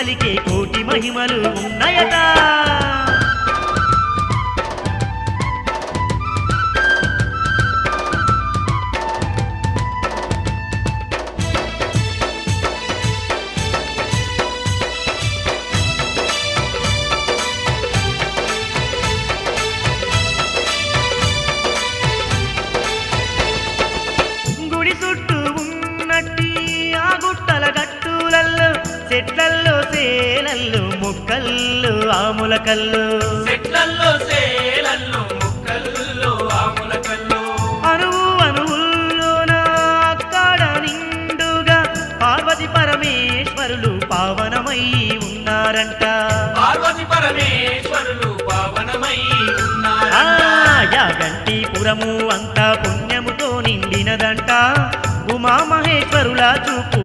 పలికే కోటి మహిమలు ఉన్నాయట చెట్లల్లో సేలల్లో ముక్కల్లో ఆములకల్లో చెట్లల్లో సేలల్లో ముక్కల్లో ఆములకల్లో అణువు అణువుల్లోన అక్కడ నిండుగా పార్వతి పరమేశ్వరులు పావనమై ఉన్నారంట పార్వతి పరమేశ్వరులు పావనమై ఉన్నారంట యాగంటిపురము అంతా పుణ్యముతో నిండినదంట ఉమామహేశ్వరుల చూపు